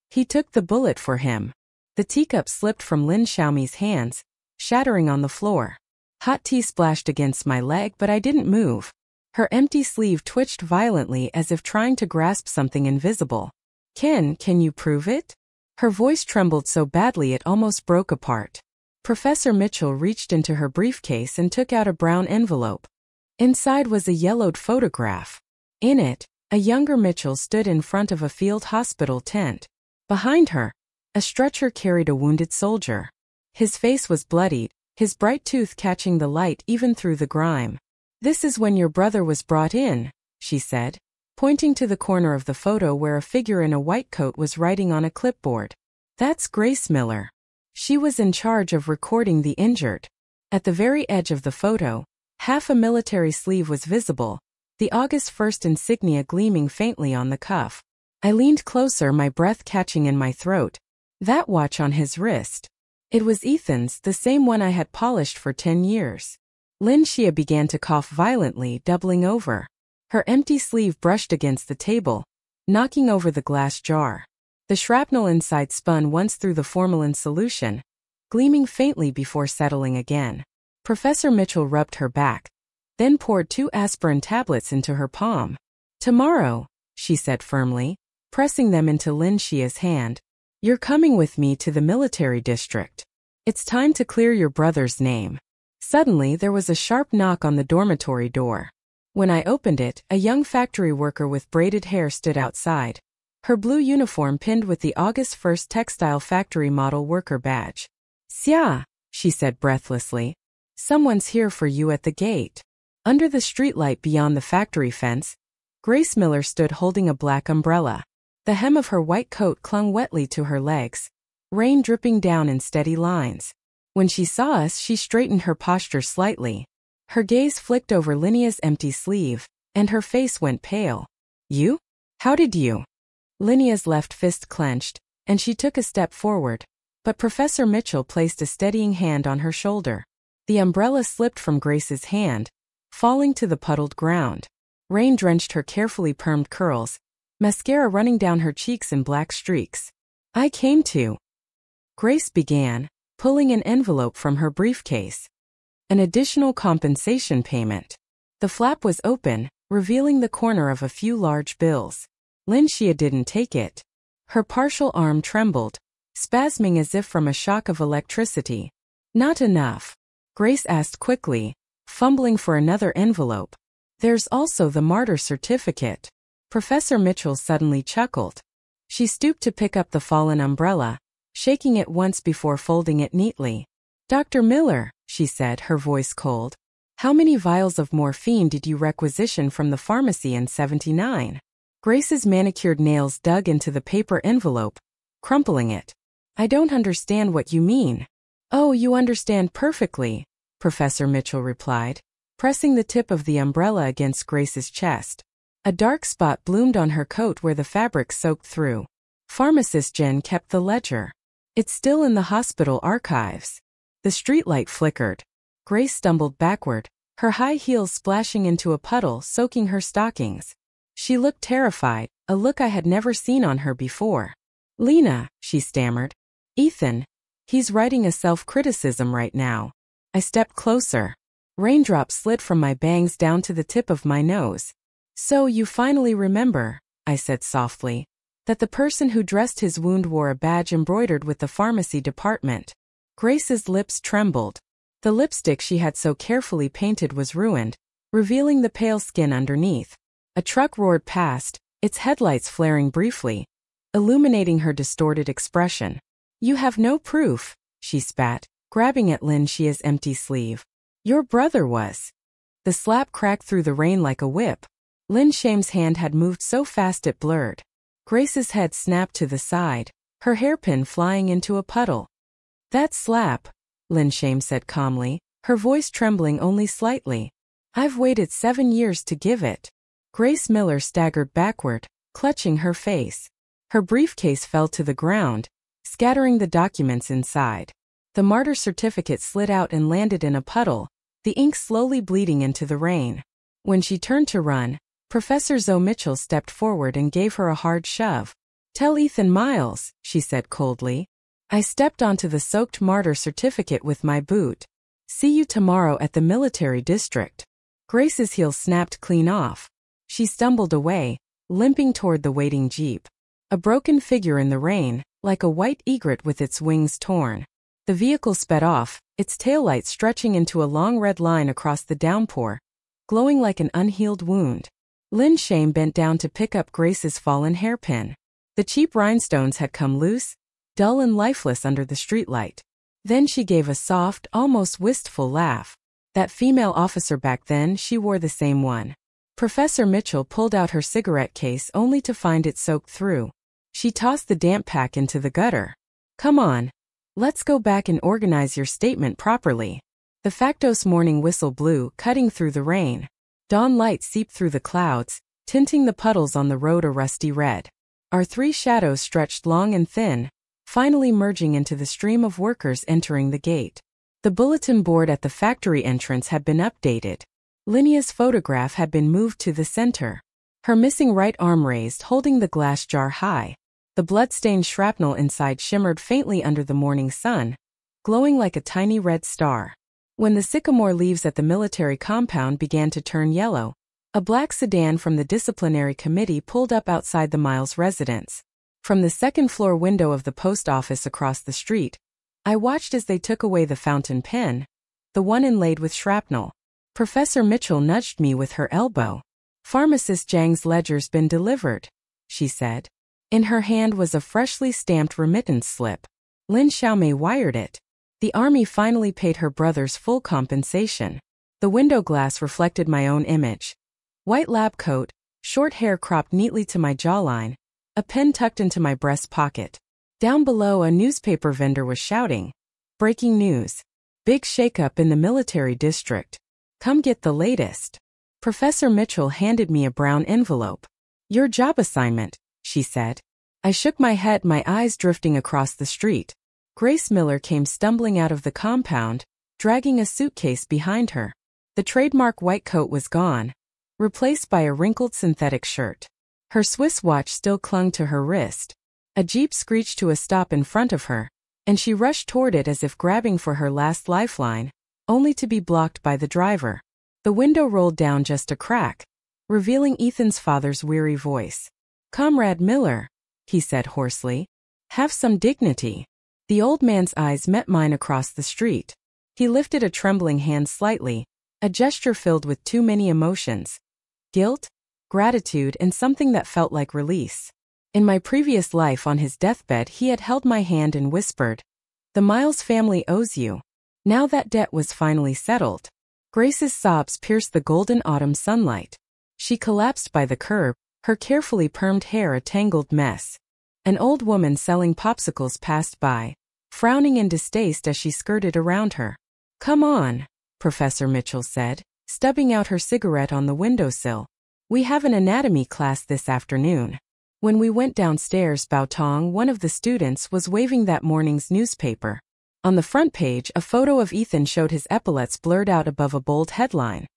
He took the bullet for him. The teacup slipped from Lin Xiaome's hands, shattering on the floor. Hot tea splashed against my leg, but I didn't move. Her empty sleeve twitched violently as if trying to grasp something invisible. Can you prove it? Her voice trembled so badly it almost broke apart. Professor Mitchell reached into her briefcase and took out a brown envelope. Inside was a yellowed photograph. In it, a younger Mitchell stood in front of a field hospital tent. Behind her, a stretcher carried a wounded soldier. His face was bloodied, his bright tooth catching the light even through the grime. This is when your brother was brought in, she said, pointing to the corner of the photo where a figure in a white coat was writing on a clipboard. That's Grace Miller. She was in charge of recording the injured. At the very edge of the photo, half a military sleeve was visible, the August 1st insignia gleaming faintly on the cuff. I leaned closer, my breath catching in my throat. That watch on his wrist. It was Ethan's, the same one I had polished for 10 years. Lin Xia began to cough violently, doubling over. Her empty sleeve brushed against the table, knocking over the glass jar. The shrapnel inside spun once through the formalin solution, gleaming faintly before settling again. Professor Mitchell rubbed her back, then poured 2 aspirin tablets into her palm. Tomorrow, she said firmly, pressing them into Lin Xia's hand. You're coming with me to the military district. It's time to clear your brother's name. Suddenly there was a sharp knock on the dormitory door. When I opened it, a young factory worker with braided hair stood outside, her blue uniform pinned with the August 1st textile factory model worker badge. Xia, she said breathlessly. Someone's here for you at the gate. Under the streetlight beyond the factory fence, Grace Miller stood holding a black umbrella. The hem of her white coat clung wetly to her legs, rain dripping down in steady lines. When she saw us, she straightened her posture slightly. Her gaze flicked over Linnea's empty sleeve, and her face went pale. You? How did you? Linnea's left fist clenched, and she took a step forward, but Professor Mitchell placed a steadying hand on her shoulder. The umbrella slipped from Grace's hand, falling to the puddled ground. Rain drenched her carefully permed curls, mascara running down her cheeks in black streaks. I came to. Grace began, pulling an envelope from her briefcase. An additional compensation payment. The flap was open, revealing the corner of a few large bills. Linshia didn't take it. Her partial arm trembled, spasming as if from a shock of electricity. Not enough. Grace asked quickly, fumbling for another envelope. There's also the martyr certificate. Professor Mitchell suddenly chuckled. She stooped to pick up the fallen umbrella, shaking it once before folding it neatly. Dr. Miller, she said, her voice cold. How many vials of morphine did you requisition from the pharmacy in '79? Grace's manicured nails dug into the paper envelope, crumpling it. I don't understand what you mean. Oh, you understand perfectly, Professor Mitchell replied, pressing the tip of the umbrella against Grace's chest. A dark spot bloomed on her coat where the fabric soaked through. Pharmacist Jen kept the ledger. It's still in the hospital archives. The streetlight flickered. Grace stumbled backward, her high heels splashing into a puddle, soaking her stockings. She looked terrified, a look I had never seen on her before. Lena, she stammered. Ethan. He's writing a self-criticism right now. I stepped closer. Raindrops slid from my bangs down to the tip of my nose. So you finally remember, I said softly, that the person who dressed his wound wore a badge embroidered with the pharmacy department. Grace's lips trembled. The lipstick she had so carefully painted was ruined, revealing the pale skin underneath. A truck roared past, its headlights flaring briefly, illuminating her distorted expression. You have no proof, she spat, grabbing at Linshia's empty sleeve. Your brother was. The slap cracked through the rain like a whip. Lin Shame's hand had moved so fast it blurred. Grace's head snapped to the side, her hairpin flying into a puddle. That slap, Lin Shame said calmly, her voice trembling only slightly. I've waited 7 years to give it. Grace Miller staggered backward, clutching her face. Her briefcase fell to the ground, scattering the documents inside. The martyr certificate slid out and landed in a puddle, the ink slowly bleeding into the rain. When she turned to run, Professor Zoe Mitchell stepped forward and gave her a hard shove. Tell Ethan Miles, she said coldly. I stepped onto the soaked martyr certificate with my boot. See you tomorrow at the military district. Grace's heel snapped clean off. She stumbled away, limping toward the waiting jeep. A broken figure in the rain, like a white egret with its wings torn. The vehicle sped off, its taillight stretching into a long red line across the downpour, glowing like an unhealed wound. Lin Shame bent down to pick up Grace's fallen hairpin. The cheap rhinestones had come loose, dull and lifeless under the streetlight. Then she gave a soft, almost wistful laugh. That female officer back then, she wore the same one. Professor Mitchell pulled out her cigarette case only to find it soaked through. She tossed the damp pack into the gutter. Come on. Let's go back and organize your statement properly. The Factos morning whistle blew, cutting through the rain. Dawn light seeped through the clouds, tinting the puddles on the road a rusty red. Our 3 shadows stretched long and thin, finally merging into the stream of workers entering the gate. The bulletin board at the factory entrance had been updated. Linnea's photograph had been moved to the center. Her missing right arm raised, holding the glass jar high. The blood-stained shrapnel inside shimmered faintly under the morning sun, glowing like a tiny red star. When the sycamore leaves at the military compound began to turn yellow, a black sedan from the disciplinary committee pulled up outside the Miles residence. From the second-floor window of the post office across the street, I watched as they took away the fountain pen, the one inlaid with shrapnel. Professor Mitchell nudged me with her elbow. Pharmacist Zhang's ledger's been delivered, she said. In her hand was a freshly stamped remittance slip. Lin Xiaomei wired it. The army finally paid her brother's full compensation. The window glass reflected my own image. White lab coat, short hair cropped neatly to my jawline, a pen tucked into my breast pocket. Down below, a newspaper vendor was shouting, "Breaking news. Big shakeup in the military district. Come get the latest." Professor Mitchell handed me a brown envelope. "Your job assignment," she said. I shook my head, my eyes drifting across the street. Grace Miller came stumbling out of the compound, dragging a suitcase behind her. The trademark white coat was gone, replaced by a wrinkled synthetic shirt. Her Swiss watch still clung to her wrist. A Jeep screeched to a stop in front of her, and she rushed toward it as if grabbing for her last lifeline, only to be blocked by the driver. The window rolled down just a crack, revealing Ethan's father's weary voice. "Comrade Miller," he said hoarsely, "have some dignity." The old man's eyes met mine across the street. He lifted a trembling hand slightly, a gesture filled with too many emotions. Guilt, gratitude, and something that felt like release. In my previous life on his deathbed, he had held my hand and whispered, "The Miles family owes you." Now that debt was finally settled. Grace's sobs pierced the golden autumn sunlight. She collapsed by the curb, her carefully permed hair a tangled mess. An old woman selling popsicles passed by, frowning in distaste as she skirted around her. "Come on," Professor Mitchell said, stubbing out her cigarette on the windowsill. "We have an anatomy class this afternoon." When we went downstairs, Baotong, one of the students, was waving that morning's newspaper. On the front page, a photo of Ethan showed his epaulets blurred out above a bold headline.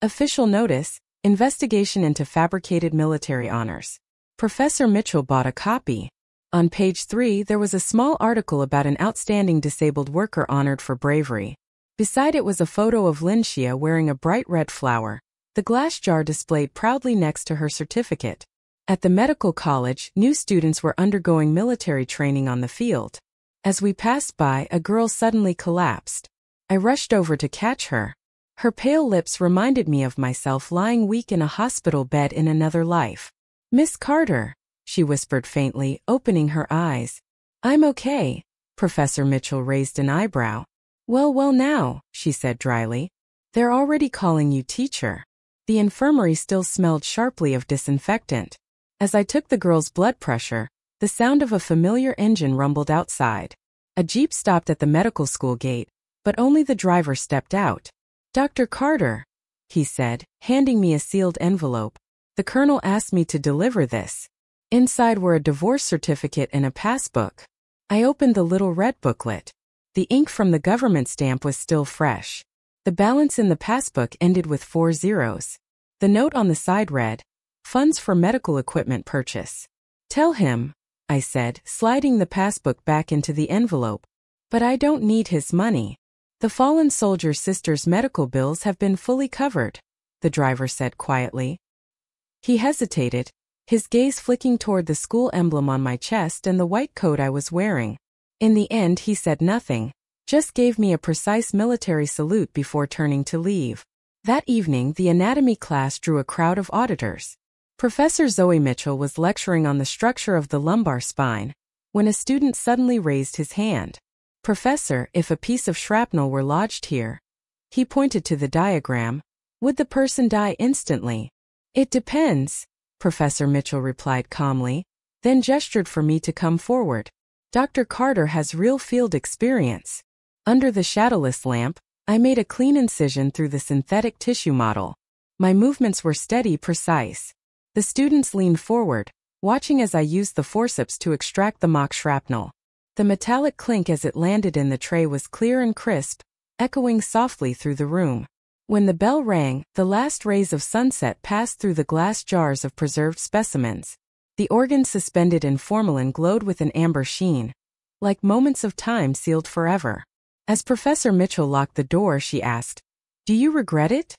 "Official notice, investigation into fabricated military honors." Professor Mitchell bought a copy. On page 3, there was a small article about an outstanding disabled worker honored for bravery. Beside it was a photo of Linxia wearing a bright red flower, the glass jar displayed proudly next to her certificate. At the medical college, new students were undergoing military training on the field. As we passed by, a girl suddenly collapsed. I rushed over to catch her. Her pale lips reminded me of myself lying weak in a hospital bed in another life. "Miss Carter," she whispered faintly, opening her eyes. "I'm okay." Professor Mitchell raised an eyebrow. Well now," she said dryly. "They're already calling you teacher." The infirmary still smelled sharply of disinfectant. As I took the girl's blood pressure, the sound of a familiar engine rumbled outside. A Jeep stopped at the medical school gate, but only the driver stepped out. "Dr. Carter," he said, handing me a sealed envelope. "The colonel asked me to deliver this." Inside were a divorce certificate and a passbook. I opened the little red booklet. The ink from the government stamp was still fresh. The balance in the passbook ended with 4 zeros. The note on the side read, "Funds for medical equipment purchase." "Tell him," I said, sliding the passbook back into the envelope. "But I don't need his money. The fallen soldier's sister's medical bills have been fully covered," the driver said quietly. He hesitated, his gaze flicking toward the school emblem on my chest and the white coat I was wearing. In the end, he said nothing, just gave me a precise military salute before turning to leave. That evening, the anatomy class drew a crowd of auditors. Professor Zoe Mitchell was lecturing on the structure of the lumbar spine, when a student suddenly raised his hand. "Professor, if a piece of shrapnel were lodged here," he pointed to the diagram, "would the person die instantly?" "It depends," Professor Mitchell replied calmly, then gestured for me to come forward. "Dr. Carter has real field experience." Under the shadowless lamp, I made a clean incision through the synthetic tissue model. My movements were steady, precise. The students leaned forward, watching as I used the forceps to extract the mock shrapnel. The metallic clink as it landed in the tray was clear and crisp, echoing softly through the room. When the bell rang, the last rays of sunset passed through the glass jars of preserved specimens. The organs suspended in formalin glowed with an amber sheen, like moments of time sealed forever. As Professor Mitchell locked the door, she asked, "Do you regret it?"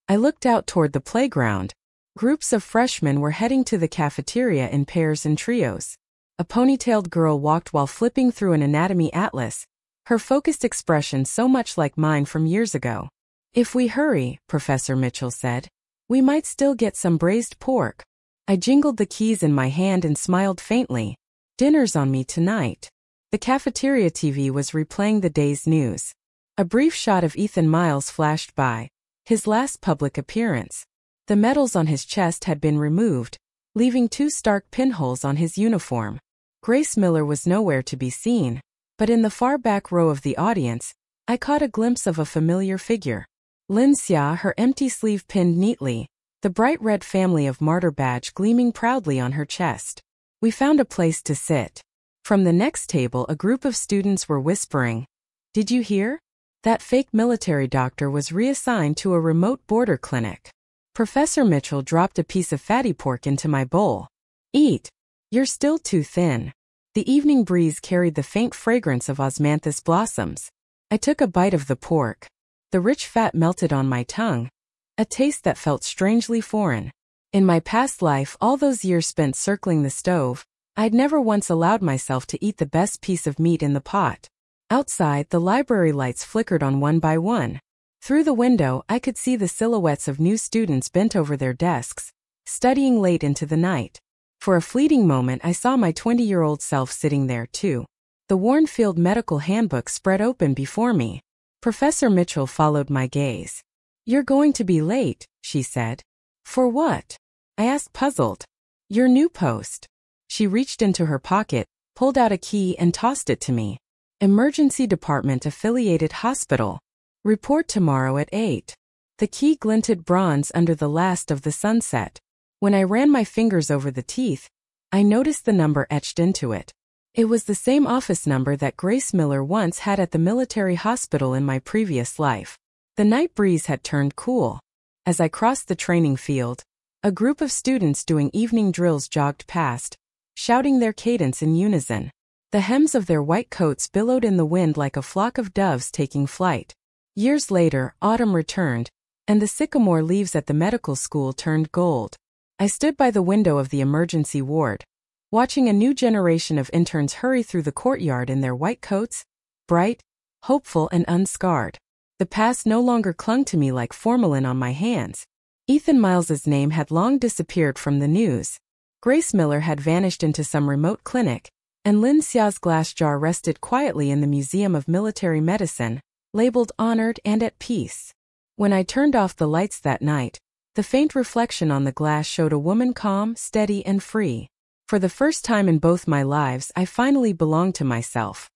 I looked out toward the playground. Groups of freshmen were heading to the cafeteria in pairs and trios. A ponytailed girl walked while flipping through an anatomy atlas, her focused expression so much like mine from years ago. "If we hurry," Professor Mitchell said, "we might still get some braised pork." I jingled the keys in my hand and smiled faintly. "Dinner's on me tonight." The cafeteria TV was replaying the day's news. A brief shot of Ethan Miles flashed by, his last public appearance. The medals on his chest had been removed, leaving 2 stark pinholes on his uniform. Grace Miller was nowhere to be seen, but in the far back row of the audience, I caught a glimpse of a familiar figure. Lin Xia, her empty sleeve pinned neatly, the bright red family of martyr badge gleaming proudly on her chest. We found a place to sit. From the next table, a group of students were whispering, "Did you hear? That fake military doctor was reassigned to a remote border clinic." Professor Mitchell dropped a piece of fatty pork into my bowl. "Eat. You're still too thin." The evening breeze carried the faint fragrance of osmanthus blossoms. I took a bite of the pork. The rich fat melted on my tongue, a taste that felt strangely foreign. In my past life, all those years spent circling the stove, I'd never once allowed myself to eat the best piece of meat in the pot. Outside, the library lights flickered on one by one. Through the window, I could see the silhouettes of new students bent over their desks, studying late into the night. For a fleeting moment, I saw my 20-year-old self sitting there too. The Warnfield Medical Handbook spread open before me. Professor Mitchell followed my gaze. "You're going to be late," she said. "For what?" I asked, puzzled. "Your new post." She reached into her pocket, pulled out a key and tossed it to me. "Emergency Department Affiliated Hospital. Report tomorrow at 8. The key glinted bronze under the last of the sunset. When I ran my fingers over the teeth, I noticed the number etched into it. It was the same office number that Grace Miller once had at the military hospital in my previous life. The night breeze had turned cool. As I crossed the training field, a group of students doing evening drills jogged past, shouting their cadence in unison. The hems of their white coats billowed in the wind like a flock of doves taking flight. Years later, autumn returned, and the sycamore leaves at the medical school turned gold. I stood by the window of the emergency ward, watching a new generation of interns hurry through the courtyard in their white coats, bright, hopeful and unscarred. The past no longer clung to me like formalin on my hands. Ethan Miles's name had long disappeared from the news. Grace Miller had vanished into some remote clinic, and Lin Xia's glass jar rested quietly in the Museum of Military Medicine, labeled honored and at peace. When I turned off the lights that night, the faint reflection on the glass showed a woman calm, steady, and free. For the first time in both my lives, I finally belonged to myself.